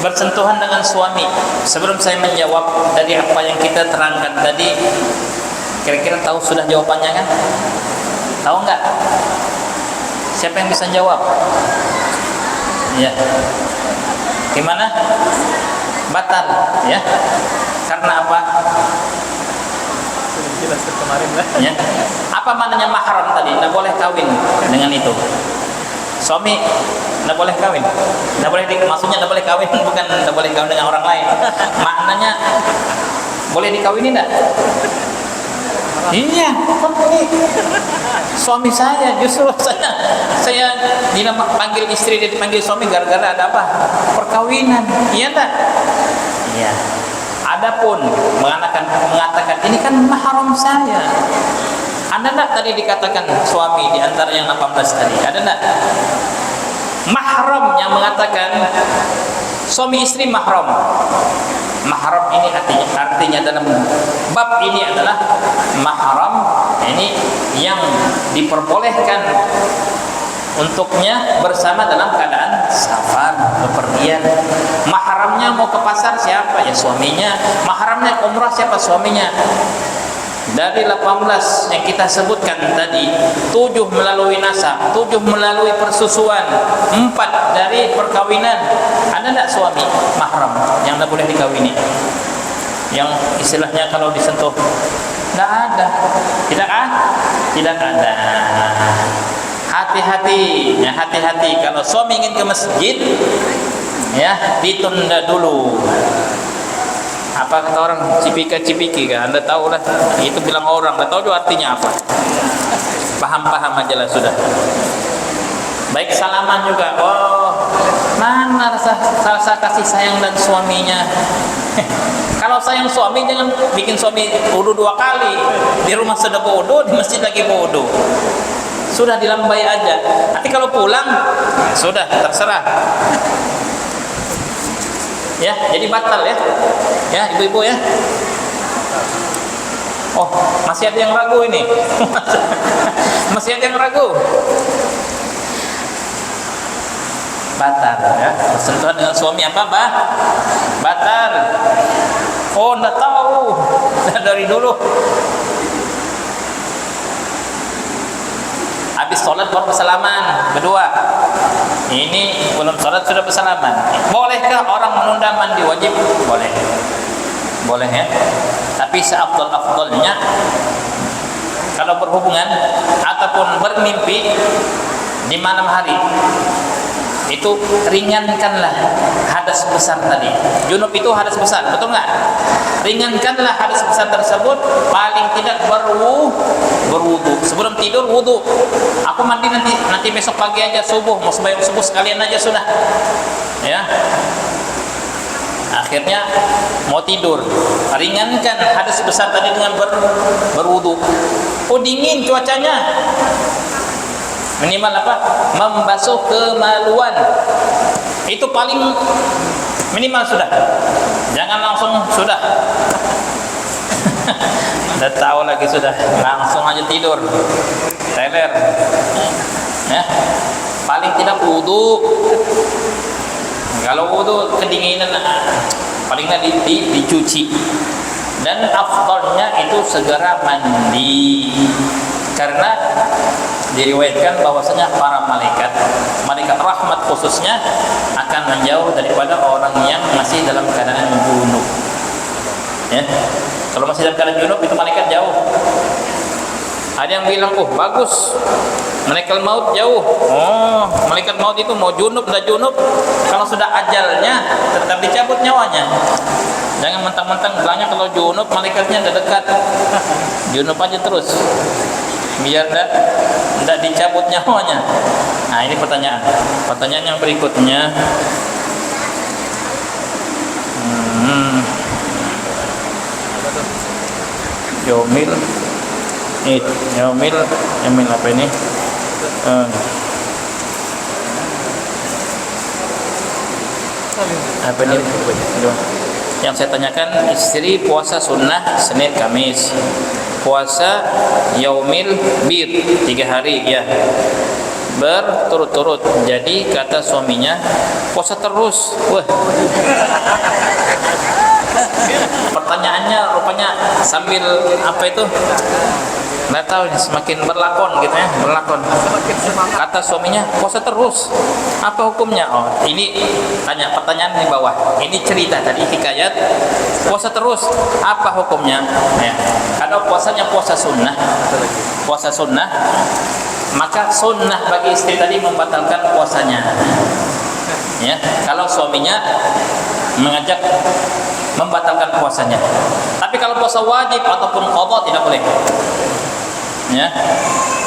bersentuhan dengan suami. Sebelum saya menjawab dari apa yang kita terangkan tadi, kira-kira tahu sudah jawabannya kan? Tahu nggak? Siapa yang bisa jawab? Ya. Gimana? Batal, ya. Karena apa? Jelas kemarin lah. Ya. Apa maknanya mahram tadi? Tidak boleh kawin dengan itu. Suami tidak boleh kawin. Tidak boleh maksudnya tidak boleh kawin bukan tidak boleh kawin dengan orang lain. Maknanya boleh dikawini tidak? Iya, suami saya justru saya panggil istri dan panggil suami gara-gara ada apa? Perkawinan. Iya tak? Iya. Adapun mengatakan ini kan mahram saya. Ada enggak tadi dikatakan suami di antara yang 18 tadi? Ada enggak? Mahram yang mengatakan suami istri mahram. Mahram ini artinya dalam bab ini adalah mahram ini yang diperbolehkan untuknya bersama dalam keadaan safar, bepergian. Mahramnya mau ke pasar siapa? Ya suaminya. Mahramnya umrah siapa? Suaminya. Dari 18 yang kita sebutkan tadi, 7 melalui nasab, 7 melalui persusuan, 4 dari perkawinan. Ada tidak suami mahram yang tidak boleh dikawini? Yang istilahnya kalau disentuh, tidak ada. Tidak ada. Hati-hati, ya hati-hati. Kalau suami ingin ke masjid, ya ditunda dulu. Apa kata orang cipika-cipiki kan? Anda tahu lah. Itu bilang orang. Anda tahu juga artinya apa? Paham-paham aja lah sudah. Baik salaman juga. Oh, mana rasa kasih sayang dan suaminya? Kalau sayang suami jangan bikin suami wudu 2 kali. Di rumah sudah wudu, di masjid lagi wudu. Sudah dilambai aja. Nanti kalau pulang, sudah terserah. Ya, jadi batal ya. Ya, ibu-ibu ya. Oh, masih ada yang ragu ini. Masih ada yang ragu. Batal ya. Bersentuhan dengan suami apa, Bah? Batal. Oh, enggak tahu. Dari dulu. Habis sholat baru bersalaman berdua. Ini belum sholat sudah bersalaman. Bolehkah orang menunda mandi wajib? Boleh. Boleh ya. Tapi seafdal-afdalnya kalau berhubungan ataupun bermimpi di malam hari, itu ringankanlah hadas besar tadi. Junub itu hadas besar, betul nggak? Ringankanlah hadas besar tersebut, paling tidak berwudu. Sebelum tidur wudu. Aku mandi nanti besok pagi aja subuh, mau sembahyang subuh sekalian aja sudah. Ya. Akhirnya mau tidur, ringankan hadas besar tadi dengan berwudu. Oh dingin cuacanya. Minimal apa? Membasuh kemaluan. Itu paling minimal sudah. Jangan langsung sudah. Udah tahu lagi sudah. Langsung aja tidur. Teler. Ya. Paling tidak wudu. Kalau wudu kedinginan paling tidak dicuci. Dan afdalnya itu segera mandi. Karena diriwayatkan bahwasanya para malaikat rahmat khususnya akan menjauh daripada orang yang masih dalam keadaan junub. Ya. Kalau masih dalam keadaan junub itu malaikat jauh. Ada yang bilang, "Oh, bagus. Malaikat maut jauh." Oh, malaikat maut itu mau junub enggak junub, kalau sudah ajalnya tetap dicabut nyawanya. Jangan mentang-mentang bilangnya kalau junub malaikatnya udah dekat. Junub aja terus. Biar tidak dicabut nyawanya. Nah ini pertanyaan yang berikutnya. Yomil apa ini? Apa ini? Yang saya tanyakan, istri puasa sunnah Senin Kamis, puasa yaumil bid 3 hari ya. berturut-turut. Jadi kata suaminya, puasa terus. Wah. Pertanyaannya rupanya sambil apa itu? Nggak tahu, semakin berlakon gitu ya, berlakon. Kata suaminya, puasa terus. Apa hukumnya? Oh, ini tanya pertanyaan di bawah. Ini cerita tadi hikayat. Puasa terus. Apa hukumnya? Ya. Kalau puasanya puasa sunnah, maka sunnah bagi istri tadi membatalkan puasanya. Ya, kalau suaminya mengajak membatalkan puasanya. Tapi kalau puasa wajib ataupun qadha tidak boleh. Ya,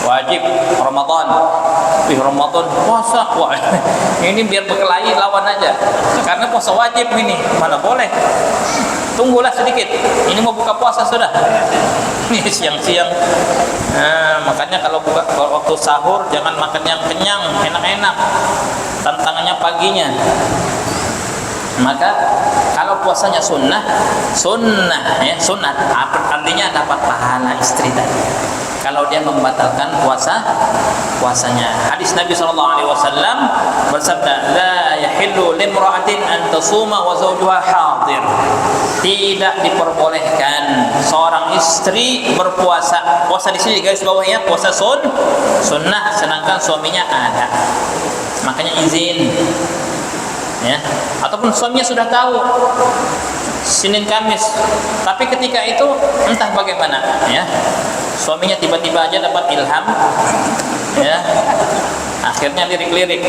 wajib Ramadan, Ramadan puasa, wah ini biar berkelahi lawan aja, karena puasa wajib ini mana boleh. Tunggulah sedikit, ini mau buka puasa sudah. Ini siang-siang. Nah, makanya kalau waktu sahur jangan makan yang kenyang, enak-enak. Tantangannya paginya. Maka puasa puasanya sunnah ya, sunnah artinya dapat pahala istri tadi kalau dia membatalkan puasanya. Hadis Nabi SAW bersabda, la yahillu limra'atin an tasuma wa zawjuha hadir. Tidak diperbolehkan seorang istri berpuasa. Puasa di sini guys bawahnya puasa sunnah sedangkan suaminya ada. Makanya izin. Ya, ataupun suaminya sudah tahu Senin Kamis, tapi ketika itu entah bagaimana ya, suaminya tiba-tiba aja dapat ilham ya, akhirnya lirik-lirik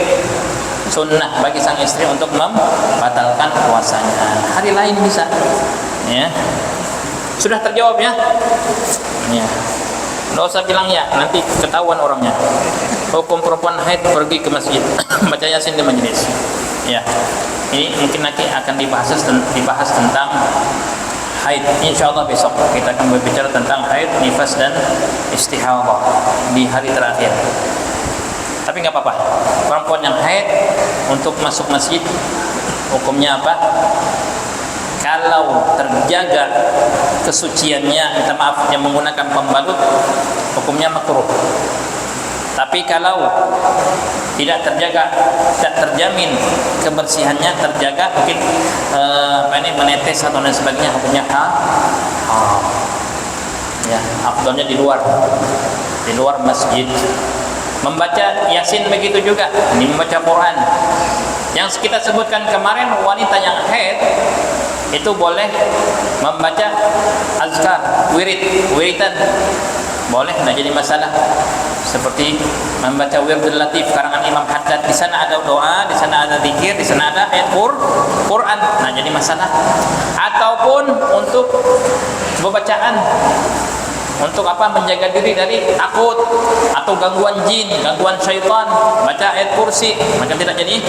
sunnah bagi sang istri untuk membatalkan puasanya. Hari lain bisa ya. Sudah terjawab ya? Ya. Nggak usah bilang ya, nanti ketahuan orangnya. Hukum perempuan haid pergi ke masjid baca Yasin di majelis. Ya, ini mungkin nanti akan dibahas tentang haid. Insyaallah besok kita akan berbicara tentang haid, nifas dan istihadhah di hari terakhir. Tapi nggak apa-apa, perempuan yang haid untuk masuk masjid hukumnya apa? Kalau terjaga kesuciannya, minta maaf, yang menggunakan pembalut, hukumnya makruh. Tapi kalau tidak terjaga, tidak terjamin kebersihannya, terjaga mungkin menetes atau lain sebagainya, hukumnya haram. Ya, afdalnya di luar masjid. Membaca Yasin begitu juga, ini membaca Quran. Yang kita sebutkan kemarin, wanita yang haid itu boleh membaca azkar, wiridan, boleh, tidak jadi masalah. Seperti membaca Wirdul Latif karangan Imam Haddad, di sana ada doa, di sana ada zikir, di sana ada ayat Quran, nah jadi masalah. Ataupun untuk bacaan untuk apa? Menjaga diri dari takut atau gangguan jin, gangguan syaitan, baca ayat kursi, maka tidak jadi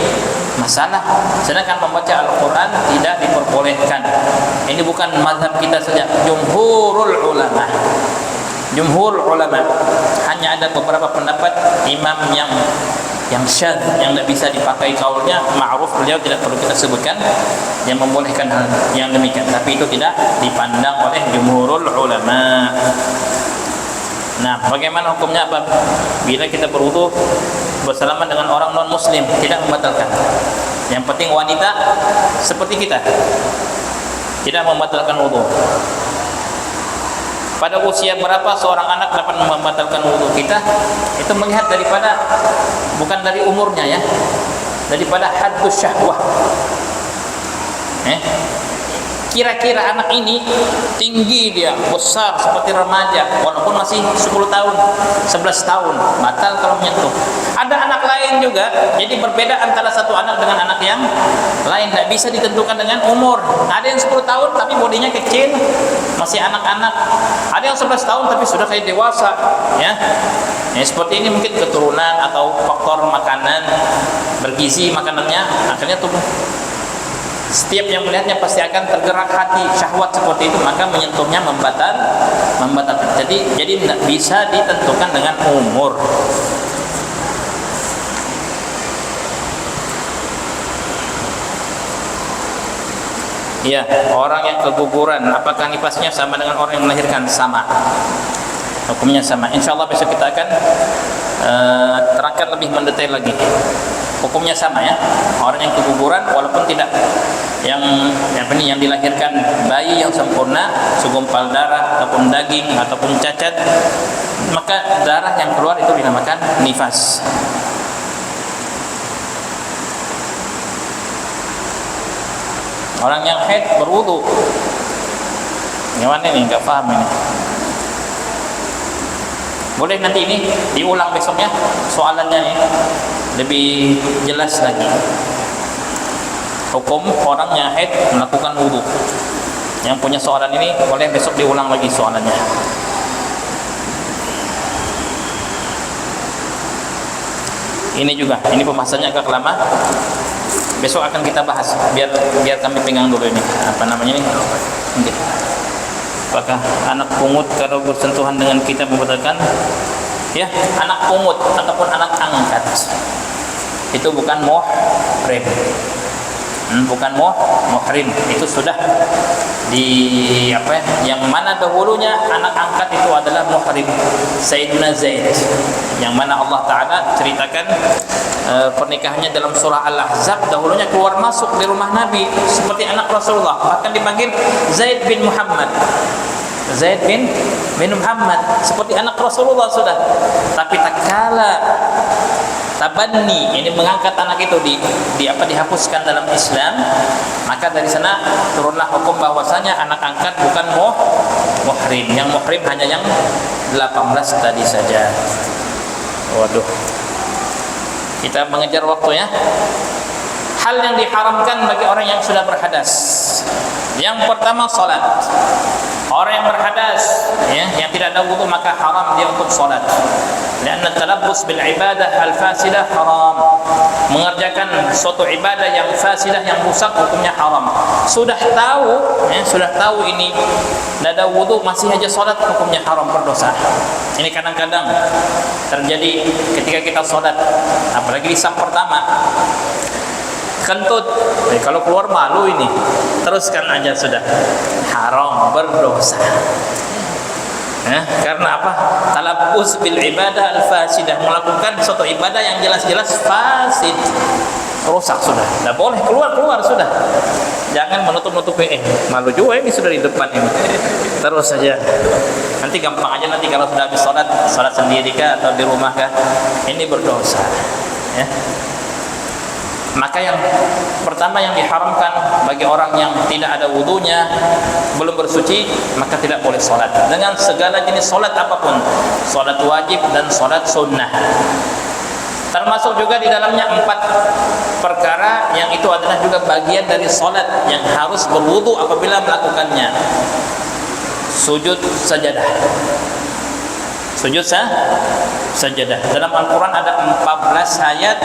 masalah. Sedangkan membaca Al-Quran tidak diperbolehkan. Ini bukan mazhab kita saja, jumhurul ulama. Hanya ada beberapa pendapat imam yang syadz, yang tidak bisa dipakai kaulnya, ma'ruf, beliau tidak perlu kita sebutkan, yang membolehkan hal yang demikian, tapi itu tidak dipandang oleh jumhurul ulama. Nah, bagaimana hukumnya apa? Bila kita berwudu bersalaman dengan orang non muslim, tidak membatalkan. Yang penting wanita seperti kita tidak membatalkan wudu. Pada usia berapa seorang anak dapat membatalkan wudu kita? Itu melihat daripada, bukan dari umurnya ya, daripada haddus syahwah. Kira-kira anak ini tinggi, dia besar seperti remaja, walaupun masih 10 tahun, 11 tahun, batal kalau menyentuh. Ada anak lain juga, jadi berbeda antara satu anak dengan anak yang lain, tidak bisa ditentukan dengan umur. Ada yang 10 tahun tapi bodinya kecil, masih anak-anak. Ada yang 11 tahun tapi sudah kayak dewasa, ya. Seperti ini mungkin keturunan atau faktor makanan, bergizi makanannya, akhirnya tubuh. Setiap yang melihatnya pasti akan tergerak hati syahwat seperti itu, maka menyentuhnya membatalkan. Jadi tidak bisa ditentukan dengan umur. Ya, orang yang keguguran, apakah nifasnya sama dengan orang yang melahirkan? Sama, hukumnya sama. Insya Allah besok kita akan terangkan bahkan lebih mendetail lagi. Hukumnya sama ya, orang yang keguguran walaupun tidak yang dilahirkan bayi yang sempurna, segumpal darah ataupun daging ataupun cacat, maka darah yang keluar itu dinamakan nifas. Orang yang haid berwudu, gimana nih? Nggak paham ini. Boleh nanti ini diulang besoknya soalannya nih, lebih jelas lagi. Hukum orang yang haid melakukan wudu. Yang punya soalan ini boleh besok diulang lagi soalannya. Ini juga, ini pembahasannya agak lama. Besok akan kita bahas. Biar kami pegang dulu ini. Apa namanya ini? Okay. Apakah anak pungut kalau bersentuhan dengan kita membatalkan? Ya, anak pungut ataupun anak angkat itu bukan muhrim. Bukan muhrim, itu sudah di yang mana dahulunya anak angkat itu adalah muhrim, Sayyidina Zaid, yang mana Allah Ta'ala ceritakan pernikahannya dalam surah Al-Ahzab. Dahulunya keluar masuk di rumah Nabi seperti anak Rasulullah, bahkan dipanggil Zaid bin Muhammad, Zaid bin Muhammad, seperti anak Rasulullah sudah. Tapi tak kala tabanni, ini mengangkat anak itu dihapuskan dalam Islam, maka dari sana turunlah hukum bahwasanya anak angkat bukan muhrim. Yang muhrim hanya yang 18 tadi saja. Waduh, kita mengejar waktu ya. Hal yang diharamkan bagi orang yang sudah berhadas, yang pertama salat. Orang yang berhadas ya, yang tidak ada wudu, maka haram dia untuk salat. Karena talabbus bil ibadah al fasidah haram. Mengerjakan suatu ibadah yang fasidah, yang rusak, hukumnya haram. Sudah tahu ini tidak ada wudu masih aja salat, hukumnya haram, berdosa. Ini kadang-kadang terjadi ketika kita salat, apalagi di saf pertama. Kentut, kalau keluar malu ini, teruskan aja sudah, haram, berdosa. Karena apa? Talabbus bil ibadah al fasidah, melakukan suatu ibadah yang jelas-jelas fasid, rusak sudah. Tidak boleh keluar sudah. Jangan menutup-nutupi. Malu juga ini sudah di depan ini. Terus saja. Nanti gampang aja nanti kalau sudah habis salat sendiri kah atau di rumah kah, ini berdosa. Ya. Maka yang pertama yang diharamkan bagi orang yang tidak ada wudunya, belum bersuci, maka tidak boleh sholat dengan segala jenis sholat apapun, sholat wajib dan sholat sunnah. Termasuk juga di dalamnya 4 perkara yang itu adalah juga bagian dari sholat yang harus berwudu apabila melakukannya. Sujud sajadah. Sujud sajadah. Dalam Al-Quran ada 14 ayat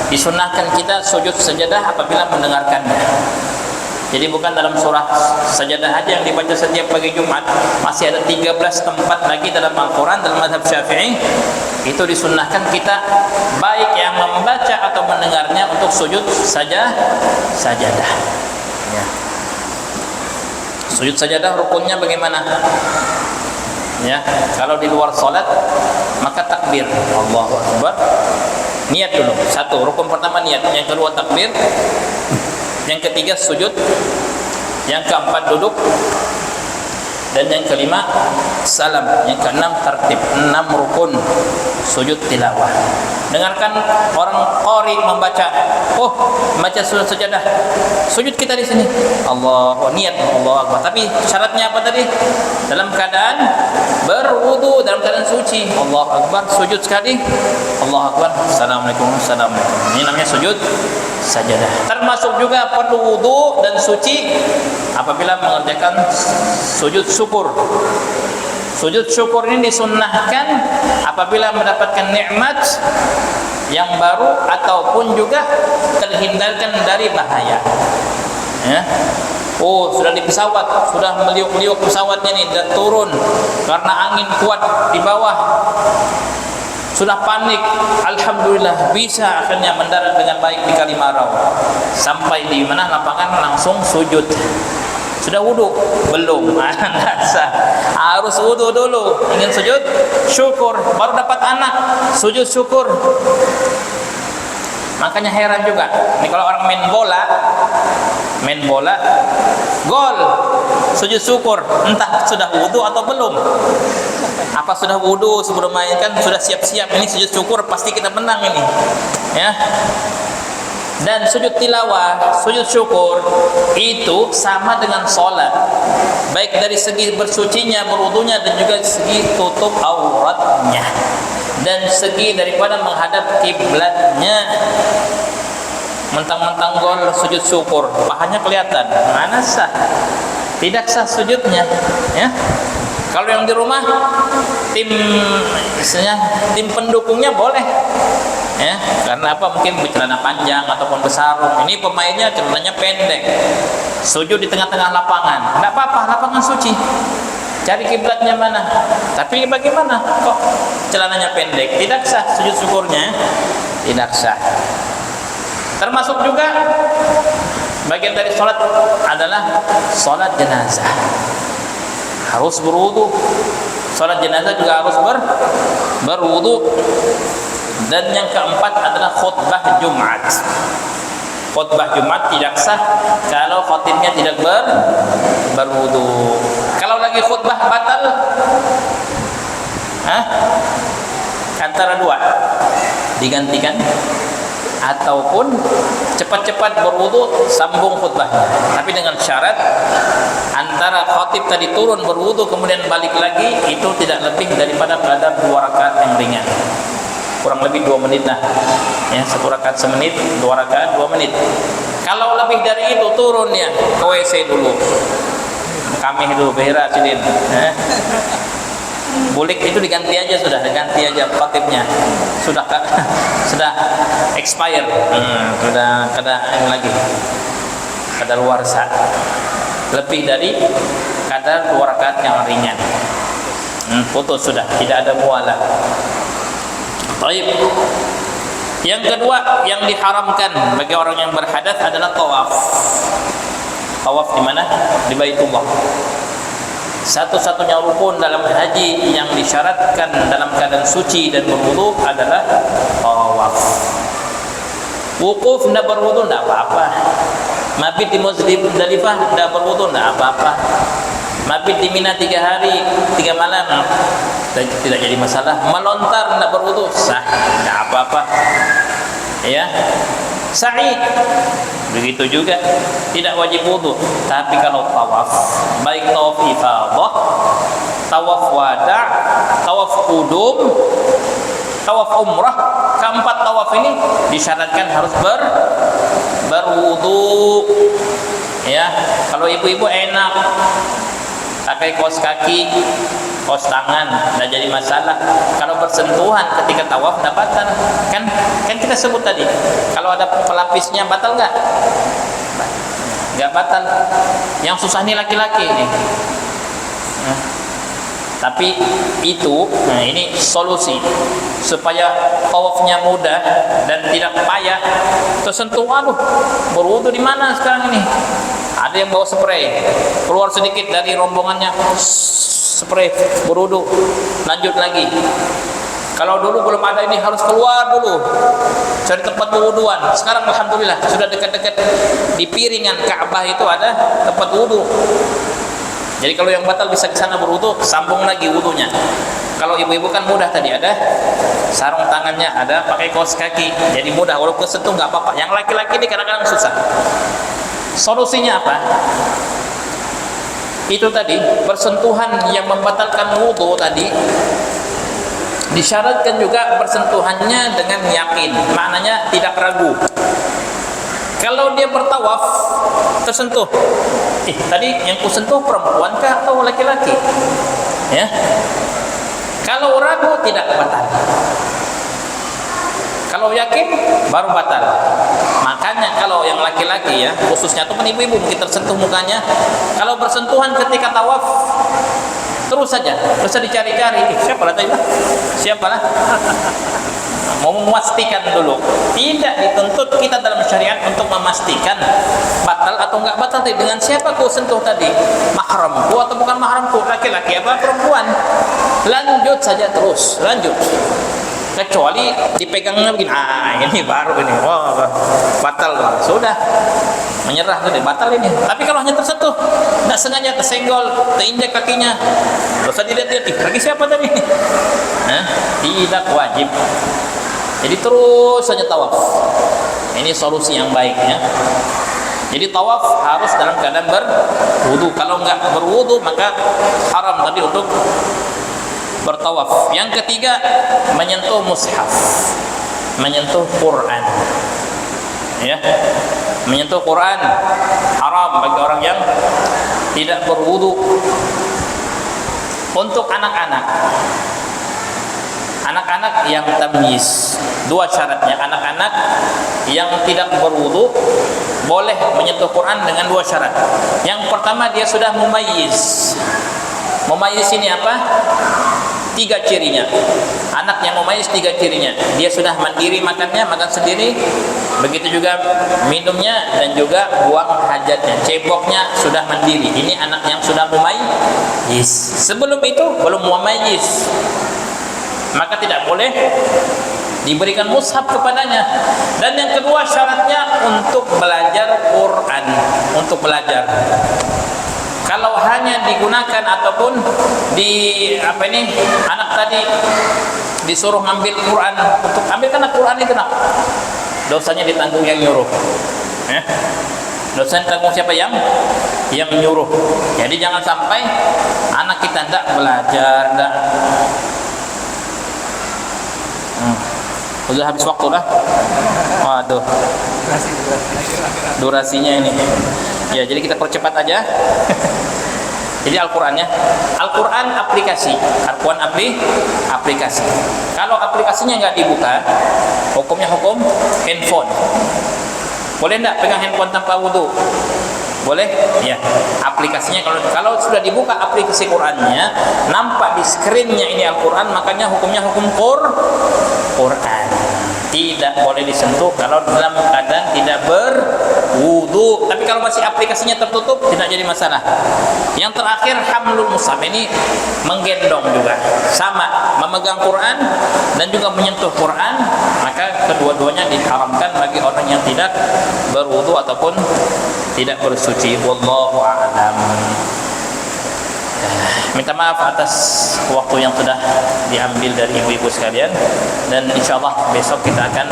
disunahkan kita sujud sajadah apabila mendengarkannya. Jadi bukan dalam surah sajadah aja yang dibaca setiap pagi Jumat, masih ada 13 tempat lagi dalam Al-Quran, dalam mazhab Syafi'i itu disunahkan kita baik yang membaca atau mendengarnya untuk sujud sajadah. Ya. Sujud sajadah rukunnya bagaimana? Ya, kalau di luar salat maka takbir, Allahu Akbar. Niat dulu. 1, rukun pertama niat, yang kedua takbir, yang ketiga sujud, yang keempat duduk, dan yang kelima salam, yang keenam tertib. 6 rukun sujud tilawah. Dengarkan orang qari membaca, membaca surah sajadah, sujud kita di sini, niat Allah Akbar. Tapi syaratnya apa tadi? Dalam keadaan berwudu, dalam keadaan suci. Allah Akbar, sujud sekali, Allah Akbar, Assalamualaikum. Ini namanya sujud sajadah. Termasuk juga perlu wudu dan suci apabila mengerjakan sujud syukur. Sujud syukur ini disunnahkan apabila mendapatkan nikmat yang baru ataupun juga terhindarkan dari bahaya. Ya. Sudah di pesawat, sudah meliuk-liuk pesawatnya nih, dah turun karena angin kuat di bawah. Sudah panik, alhamdulillah bisa akhirnya mendarat dengan baik di Kalimarau. Sampai di mana lapangan langsung sujud. Sudah wudu? Belum. Nggak sah. Harus wudu dulu. Ingin sujud syukur, baru dapat anak, sujud syukur. Makanya heran juga. Ini kalau orang main bola, gol, sujud syukur. Entah sudah wudu atau belum. Apa sudah wudu sebelum main, kan sudah siap-siap, ini sujud syukur pasti kita menang ini. Ya. Dan sujud tilawah, sujud syukur itu sama dengan sholat, baik dari segi bersucinya, berwudunya, dan juga segi tutup auratnya, dan segi daripada menghadap kiblatnya. Mentang-mentang gol sujud syukur, pahanya kelihatan, mana sah? Tidak sah sujudnya, ya. Kalau yang di rumah, tim pendukungnya boleh, ya, karena apa? Mungkin bercelana panjang ataupun bersarung. Ini pemainnya celananya pendek, sujud di tengah-tengah lapangan, nggak apa-apa, lapangan suci. Cari kiblatnya mana? Tapi bagaimana? Kok celananya pendek? Tidak sah sujud syukurnya, tidak sah. Termasuk juga bagian dari sholat adalah sholat jenazah. Harus berwudu. Sholat jenazah juga harus berwudu. Dan yang keempat adalah khutbah Jumat. Khutbah Jumat tidak sah kalau khatibnya tidak berwudu. Kalau lagi khutbah batal, antara dua, digantikan ataupun cepat-cepat berwudu sambung khutbahnya. Tapi dengan syarat antara khatib tadi turun berwudu kemudian balik lagi itu tidak lebih daripada kadar 2 rakaat yang ringan. Kurang lebih 2 menit lah. Ya, 1 rakaat semenit, 2 rakaat 2 menit. Kalau lebih dari itu turun ya ke WC dulu. Kami dulu berak sidin. Bulik itu diganti aja, sudah diganti aja khatibnya, sudah expire, sudah kada yang lagi kadar luarsa, lebih dari kadar 2 rakaat yang ringan, putus sudah, tidak ada mualah. Baik. Yang kedua yang diharamkan bagi orang yang berhadas adalah tawaf. Tawaf di mana? Di Baitullah. Satu-satunya rukun dalam haji yang disyaratkan dalam keadaan suci dan berwudu adalah tawaf. Wukuf tidak berwudu tidak apa-apa. Mabit di Muzdalifah tidak berwudu tidak apa-apa. Mabit di Mina 3 hari 3 malam tidak jadi masalah. Melontar tidak berwudu sah, tidak apa-apa. Ya. Sa'i begitu juga tidak wajib wudu. Tapi kalau tawaf, baik tawaf ifadah, tawaf wada', tawaf qudum, tawaf umrah, keempat tawaf ini disyaratkan harus berwudu. Ya, kalau ibu-ibu enak pakai kaos kaki, kaos tangan, tidak jadi masalah. Kalau bersentuhan ketika tawaf dapatan, kan kita sebut tadi, kalau ada pelapisnya batal nggak? Nggak batal. Yang susah nih laki-laki nih. Tapi itu, ini solusi supaya tawafnya mudah dan tidak payah. Tersentuh, aduh, berwudu di mana sekarang ini? Ada yang bawa spray, keluar sedikit dari rombongannya, spray, berwudu, lanjut lagi. Kalau dulu belum ada ini harus keluar dulu cari tempat berwuduan. Sekarang alhamdulillah sudah dekat-dekat di piringan Ka'bah itu ada tempat wudu. Jadi kalau yang batal bisa ke sana berwudu, sambung lagi wudunya. Kalau ibu-ibu kan mudah tadi, ada sarung tangannya, ada pakai kaos kaki, jadi mudah. Walaupun kesentuh nggak apa-apa. Yang laki-laki ini kadang-kadang susah. Solusinya apa? Itu tadi bersentuhan yang membatalkan wudu tadi. Disyaratkan juga bersentuhannya dengan yakin, maknanya tidak ragu. Kalau dia bertawaf tersentuh, tadi yang kusentuh perempuan kah atau laki-laki? Ya. Kalau ragu tidak batal. Kalau yakin baru batal. Makanya kalau yang laki-laki ya, khususnya teman ibu-ibu mungkin tersentuh mukanya, kalau bersentuhan ketika tawaf terus saja, terus dicari-cari, siapa lah tadi? Siapa lah? Mau memastikan dulu. Tidak dituntut kita dalam syariat untuk memastikan batal atau enggak batal. Dengan siapa kau sentuh tadi? Mahramku atau bukan mahramku? Laki-laki apa perempuan? Lanjut saja terus, lanjut. Kecuali dipegangnya begini, ini baru ini, wah batal, sudah menyerah, sudah batal ini. Tapi kalau hanya tersentuh, tidak sengaja tersenggol, terinjak kakinya, dosa dilihat-lihat, lagi siapa tadi? Tidak wajib. Jadi terus saja tawaf. Ini solusi yang baik ya. Jadi tawaf harus dalam keadaan berwudu. Kalau enggak berwudu maka haram tadi untuk bertawaf. Yang ketiga, menyentuh mushaf, menyentuh Quran. Ya, menyentuh Quran haram bagi orang yang tidak berwudu. Untuk anak-anak yang tamyiz, dua syaratnya. Anak-anak yang tidak berwudu boleh menyentuh Quran dengan dua syarat. Yang pertama, dia sudah mumayyiz. Mumayyiz ini apa? 3 cirinya. Anak yang mumayyiz 3 cirinya. Dia sudah mandiri makannya, makan sendiri. Begitu juga minumnya dan juga buang hajatnya. Ceboknya sudah mandiri. Ini anak yang sudah mumayyiz. Sebelum itu belum mumayyiz, maka tidak boleh diberikan mushaf kepadanya. Dan yang kedua syaratnya untuk belajar Quran, untuk belajar. Kalau hanya digunakan ataupun anak tadi disuruh ngambil Quran untuk ambilkan Quran itu, dosanya ditanggung yang nyuruh. Dosanya ditanggung siapa? Yang menyuruh. Jadi jangan sampai anak kita tidak belajar, tidak. Udah habis waktu dah. Waduh. Durasinya ini. Ya, jadi kita percepat aja. Jadi Al-Qur'annya, Al-Qur'an aplikasi. Al-Qur'an aplikasi. Kalau aplikasinya nggak dibuka, hukumnya hukum handphone. Boleh enggak pegang handphone tanpa wudu? Boleh? Ya. Aplikasinya kalau sudah dibuka aplikasi Qur'annya, nampak di screen-nya ini Al-Qur'an, makanya hukumnya hukum Qur'an. Tidak boleh disentuh kalau dalam keadaan tidak berwudu. Tapi kalau masih aplikasinya tertutup, tidak jadi masalah. Yang terakhir, hamlul mushaf, ini menggendong juga. Sama, memegang Quran dan juga menyentuh Quran, maka kedua-duanya diharamkan bagi orang yang tidak berwudu ataupun tidak bersuci. Wallahu a'lam. Minta maaf atas waktu yang sudah diambil dari ibu-ibu sekalian, dan insyaallah besok kita akan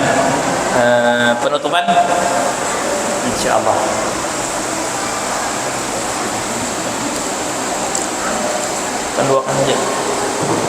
penutupan insyaallah. Kita doakan aja.